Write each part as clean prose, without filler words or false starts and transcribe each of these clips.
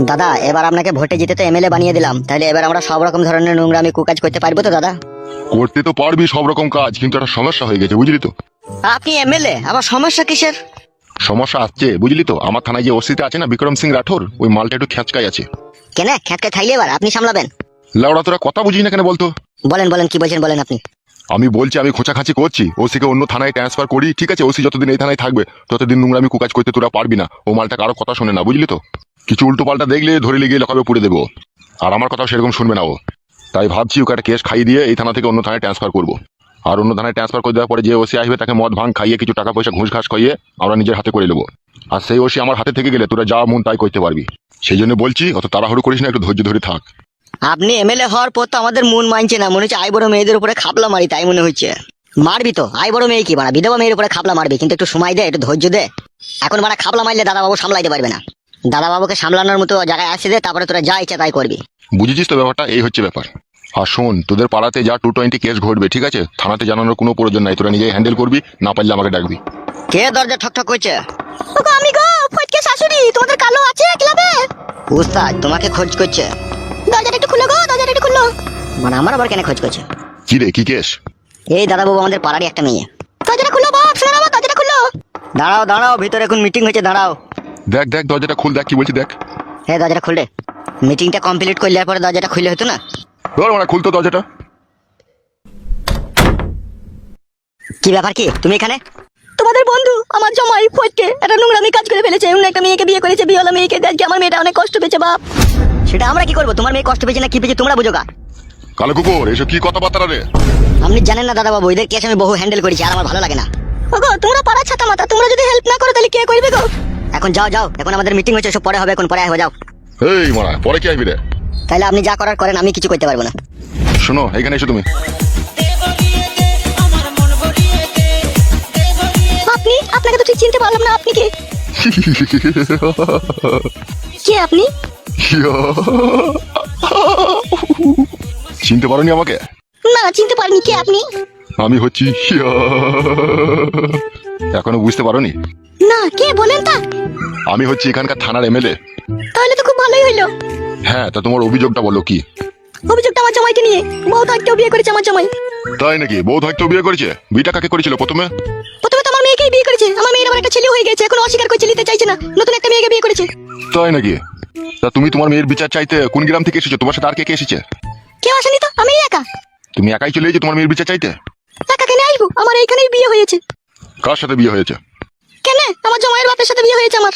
দাদা এবার আপনাকে ভোটে জিতে তো এমএলএ বানিয়ে দিলাম, তাহলে এবার আমরা সব রকম ধরনের নোংরামি কুকাজ করতে পারবো তো দাদা? করতে তো পারবি সব রকম কাজ, কিন্তু একটা সমস্যা হয়ে গেছে বুঝলি তো। আপনি এমএলএ, আবার সমস্যা কিসের? সমস্যা আসছে বুঝলি তো, আমার থানায় যে ওসিতে আছে না বিক্রম সিং রাঠোর, ওই মালটা একটু খেঁচকাই আছে। কেন খ্যাটকে থাইলে এবার আপনি সামলাবেন? লাউড়া তোরা কথা বুঝি না কেন বলতো? বলেন বলেন, কি বলছেন বলেন আপনি। আমি বলছি আমি খোঁচাখাঁচি করছি, ওসিকে অন্য থানায় ট্রান্সফার করি, ঠিক আছে? ওসি যতদিন এই থানায় থাকবে ততদিন নোংরামি কুকাজ করতে তোরা পারবি না। ও মালটা কারো কথা শোনে না বুঝলি তো, কিছু উল্টো পাল্টা দেখলে ধরে লিগিয়ে লকাবে পুড়ে দেবো, আর আমার কথাও সেরকম শুনবে না ও। তাই ভাবছি ওকে একটা কেস খাইয়ে দিয়ে এই থানা থেকে অন্য থানায় ট্রান্সফার করবো। আর অন্য থানায় ট্রান্সফার করে দেওয়ার পরে যে ওসি আসবে তাকে মদ ভাঙ খাইয়ে কিছু টাকা পয়সা ঘুষ ঘাস খাইয়ে আমরা নিজের হাতে করে নেবো। আর সেই ওসি আমার হাতে থেকে গেলে তোরা যা মন তাই করতে পারবি। সেই জন্য বলছি অত তাড়াহুড়ো করিস না, একটু ধৈর্য ধরে থাক। আপনি এমএলএ হওয়ার পর তো আমাদের মন মানছে না, মনে হচ্ছে আই বড় মেয়েদের উপরে খাপলা মারি, তাই মনে হচ্ছে। মারবি তো, আই বড় মেয়ে কি বাড়া বিধবা মেয়ের উপরে খাপলা মারবি, কিন্তু একটু সময় দে, একটু ধৈর্য দে। এখন বাড়া খাপলা মারলে দাদাবাবু সামলাইতে পারবে না। দাদাবাবুকে সামলানোর মতো জায়গায় আসে দে, তারপরে তোরা যা ইচ্ছা তাই করবি। বুঝেছিস তো ব্যাপারটা? এই হচ্ছে ব্যাপার। আর শোন, তোদের পাড়াতে যা 220 কেস ঘটবে, ঠিক আছে? থানাতে জানানোর কোনো প্রয়োজন নাই, তোরা নিজেই হ্যান্ডেল করবি, না পারলে আমাকে ডাকবি। কে দরজা ঠকঠক করছে? আমি গো, ফটকে শাশুড়ি, তোমাদের কালো আছে ক্লাবে? উস্তাদ তোমাকে খোঁজ করছে। দরজাটা একটু খুলো গো, দরজাটা একটু খুলো। মানে আমার আবার কেন খোঁজ করছে? কি রে, কি কেস? এই দাদাবাবু আমাদের পাড়ারই একটা মেয়ে। দরজাটা খুলো বাপ, শোনো বাবা, দরজাটা খুলো। দাঁড়াও দাঁড়াও, ভিতরে এখন মিটিং হচ্ছে, দাঁড়াও। দেখ দেখ দরজাটা খুল, দেখ কি বলছি দেখ। হ্যাঁ দরজাটা খুলে, মিটিংটা কমপ্লিট করলে পরে দরজাটা খুলে হতো না? ধর মানে খুলতো দরজাটা। কি ব্যাপার, কি তুমি এখানে? তোমাদের বন্ধু আমার জামাই ফটকে একটা নোংরামি কাজ করে ফেলেছে, অন্য একটা মেয়েকে বিয়ে করেছে, বিয়েওয়ালা মেয়েকে। দেখি আমার মেয়েটা অনেক কষ্ট পেয়েছে বাপ। সেটা আমরা কি করবো? তোমার মেয়ে কষ্ট পেয়েছে না কি পেয়েছে তোমরা বুঝো গা। কালো কুকুর, এসব কি কথাবার্তা রে? আপনি জানেন না দাদাবাবু, এদের কেস আমি বহু হ্যান্ডেল করেছি, আর আমার ভালো লাগে না। ওগো তোমরা পাড়া ছাতা মাতা, তোমরা যদি হেল্প না করো তাহলে কে করবে গো? এখন যাও যাও, এখন আমাদের মিটিং হচ্ছে, সব পরে হবে, এখন পরে আসবে, যাও। এই মারা, পরে কি আসবি রে? তাহলে আপনি যা করার করেন, আমি কিছু করতে পারবো না। শোনো, এখানে এসো তুমি। আপনি? আপনাকে তো ঠিক চিনতে পারলাম না, আপনি কে? কে আপনি? চিনতে পারোনি আমাকে? না চিনতে পারিনি, কে আপনি? আমি হচ্ছি এখনো বুঝতে পারোনি? না, কে বলেন তা? আমি হচ্ছি এখানকার থানার এমএলএ। তাহলে তো খুব ভালোই হইলো। হ্যাঁ, তা তোমার অভিযোগটা বলো কি? অভিযোগটা আমার জামাইকে নিয়ে। বউ থাকতেও বিয়ে করেছে আমার জামাই। তাই নাকি? বউ হয়তো বিয়ে করেছে? বিয়েটা কাকে করেছিল প্রথমে? প্রথমে তো আমার মেয়েকেই বিয়ে করেছে। আমার মেয়ের আবার একটা ছেলে হয়ে গেছে, এখন অস্বীকার করছে, নিতে চাইছে না, নতুন একটা মেয়েকে বিয়ে করেছে। তাই নাকি? তা তুমি তোমার মেয়ের বিচার চাইতে কোন গ্রাম থেকে এসেছো? তোমার সাথে আর কে কে এসেছে? কেউ আসেনি তো, আমি একা। তুমি একাই চলে এসেছো তোমার মেয়ের বিচার চাইতে? একা কেন আসবো? আমার এইখানেই বিয়ে হয়েছে। কার সাথে বিয়ে হয়েছে? কেন? আমার জামাইয়ের বাপের সাথে বিয়ে হয়েছে আমার।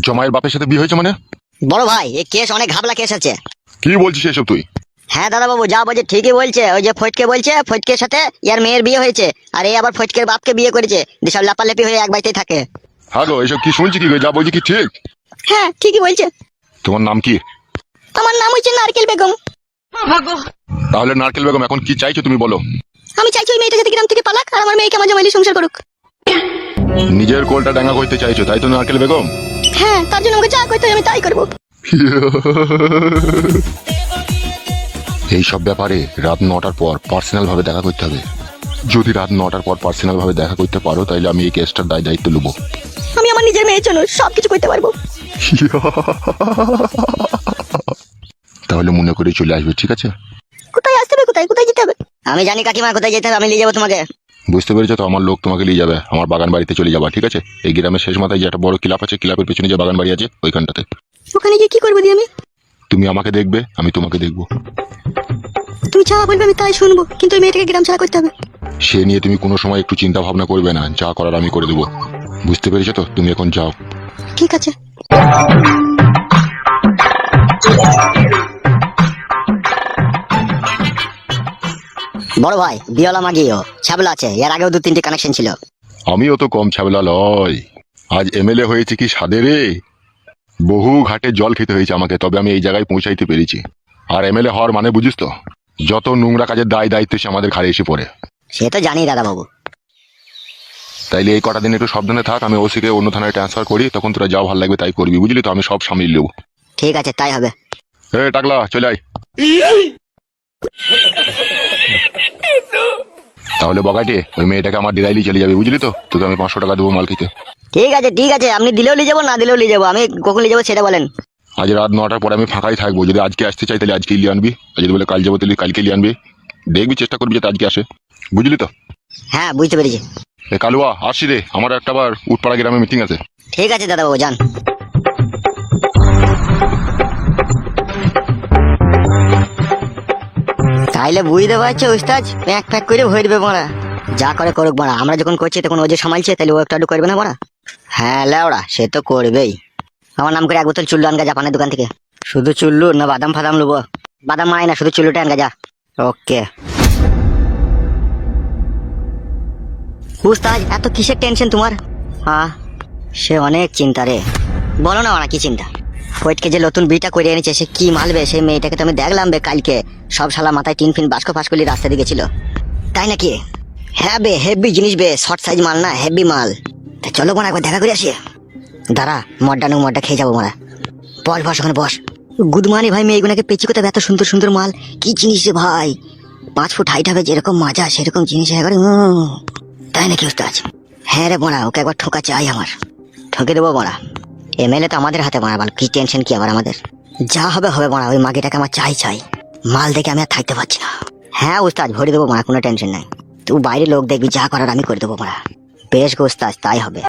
জমায়ের বাপের সাথে বিয়ে হয়েছে মানে? বড় ভাই, এই কেস অনেক ঘাবলা কেস আছে। কি বলছিস এসব তুই? হ্যাঁ দাদাবাবু, যা বলছে ঠিকই বলছে। ওই যে ফটকে বলছে ফটকের সাথে ইয়ার মেয়ের বিয়ে হয়েছে, আর এই আবার ফটকের বাপকে বিয়ে করেছে, সব লাপালাপি হয়ে এক বাড়িতেই থাকে। হ্যাঁ গো, এসব কি শুনছি? কি গো, যা বলছি কি ঠিক? হ্যাঁ ঠিকই বলছে। তোমার নাম কি? আমার নাম হচ্ছে নারকেল বেগম। তাহলে নারকেল বেগম, এখন কি চাইছো তুমি বলো? আমি চাইছি ওই মেয়েটা যাতে গ্রাম থেকে পালাক, আর আমার মেয়েকে আমার জামাইলি সংসার করুক। নিজের কোলটা ডাঙ্গা করতে চাইছো, তাই তো নারকেল বেগম? হ্যাঁ, তার জন্য আমাকে যা করতে হয় আমি তাই করবো। এই সব ব্যাপারে রাত 9টার পর পার্সোনাল ভাবে দেখা করতে হবে। যদি রাত 9টার পর পার্সোনাল ভাবে দেখা করতে পারো, তাহলে আমি এই কেসটার দায়িত্ব নেবো। আমি আমার নিজের মেয়ের জন্য সবকিছু করতে পারবো। তাহলে মনে করে চলে আসবে, ঠিক আছে? কোথায় আসতে হবে, কোথায় কোথায় যেতে হবে? আমি জানি কাকিমা, কোথায় যেতে হবে আমি নিয়ে যাবো তোমাকে। বুঝতে পেরেছো তো? আমার লোক তোমাকে নিয়ে যাবে, আমার বাগান বাড়িতে চলে যাবা, ঠিক আছে? এই গ্রামের শেষ মাথায় যে একটা বড় ক্লাব আছে, ক্লাবের পেছনে যে বাগান বাড়ি আছে, ওইখানটাতে। ওখানে গিয়ে কি করবো দিয়ে আমি? তুমি আমাকে দেখবে, আমি তোমাকে দেখবো। তুমি যা বলবে আমি তাই শুনবো, কিন্তু ওই মেয়েটাকে গ্রাম ছাড়া করতে হবে। সে নিয়ে তুমি কোনো সময় একটু চিন্তা ভাবনা করবে না, যা করার আমি করে দেবো। বুঝতে পেরেছো তো? তুমি এখন যাও। ঠিক আছে। বড় ভাই, বিয়লা মাগিও ছাবলা আছে, এর আগেও 2-3টি কানেকশন ছিল। আমিও তো কম ছাবেলা লয়। আজ এমএলএ হয়েছে কি সাদে রে! বহু ঘাটে জল খেতে হয়েছে আমাকে, তবে আমি এই জায়গায় পৌঁছাইতে পেরেছি। আর এমএলএ হওয়ার মানে বুঝিস তো? যত নোংরা কাজের দায়িত্ব সে আমাদের ঘাড়ে এসে পড়ে। সে তো জানি দাদাবাবু। তাইলে এই কটা দিন একটু সাবধানে থাক, আমি ওসিকে অন্য থানায় ট্রান্সফার করি, তখন তোরা যা ভালো লাগবে তাই করবি, বুঝলি তো? আমি সব সামলিয়ে নেবো। ঠিক আছে, তাই হবে। এ টাকলা, চলে আয়। তাহলে বগাটে, ওই মেয়েটাকে আমার ডিরাইলি চলে যাবে, বুঝলি তো? তোকে আমি 500 টাকা দেবো মাল খেতে। ঠিক আছে ঠিক আছে, আপনি দিলেও নিয়ে যাবো না দিলেও নিয়ে যাবো, আমি কখন নিয়ে যাবো সেটা বলেন। আজ রাত 9টার পরে আমি ফাঁকাই থাকবো, যদি আজকে আসতে চাই তাহলে আজকে নিয়ে আনবি, আর যদি বলে কাল যাবো তাহলে কালকে নিয়ে আনবি। দেখবি, চেষ্টা করবি যাতে আজকে আসে, বুঝলি তো? হ্যাঁ বুঝতে পেরেছি। এ কালুয়া আসি রে, আমার একটা বার উঠপাড়া গ্রামে মিটিং আছে। ঠিক আছে দাদাবাবু যান। তাইলে বুঝতে পারছো উস্তাদ, প্যাক প্যাক করে ভরে দেবে মারা। যা করে করুক মারা, আমরা যখন করছি তখন ও যে সামালছে, তাহলে ও একটু আধটু করবে না মারা? হ্যাঁ লেওড়া, সে তো করবেই। আমার নাম করে এক বোতল চুল্লু আনগা জাপানের দোকান থেকে। শুধু চুল্লু না বাদাম ফাদাম নেবো? বাদাম মানাই না, শুধু চুল্লুটা আনগা যা। ওকে উস্তাদ, এত কিসের টেনশন তোমার? হ্যাঁ সে অনেক চিন্তা রে। বলো না মারা কি চিন্তা? ফয়েটকে যে নতুন বিটা করে এনেছে সে কি মালবে, সেই মেয়েটাকে তো আমি দেখলাম বে কালকে, সব শালা মাথায় টিন ফিন বাস্ক ফাস্কলি রাস্তা দিকে ছিল, তাই নাকি? হ্যাঁ বে, হেভি জিনিস বে, শর্ট সাইজ মাল না, হেভি মাল। তা চলো মারা একবার দেখা করে আসি। দাঁড়া, মডটা খেয়ে যাবো মারা। বস বস ওখানে বস। গুড মর্নিং ভাই, মেয়েগুলোকে পেঁচি কোথায়, এত সুন্দর সুন্দর মাল, কি জিনিস রে ভাই, 5 ফুট হাইট হবে, যেরকম মাজা সেরকম জিনিস একবারে। তাই নাকি উস্তাদ? হ্যাঁ রে বোনা, ওকে একবার ঠোকা চাই আমার। ঠকে দেবো বোনা, এমএলএ তো আমাদের হাতে মারা, কি টেনশন কি আবার আমাদের? যা হবে হবে মারা, ওই মাগিটাকে আমার চাই চাই, মাল দেখে আমি আর থাকতে পারছি না। হ্যাঁ উস্তাদ ভরে দেবো মারা, কোনো টেনশন নাই। তুই বাইরে লোক দেখবি, যা করার আমি করে দেবো মারা। বেশ গো উস্তাদ, তাই হবে।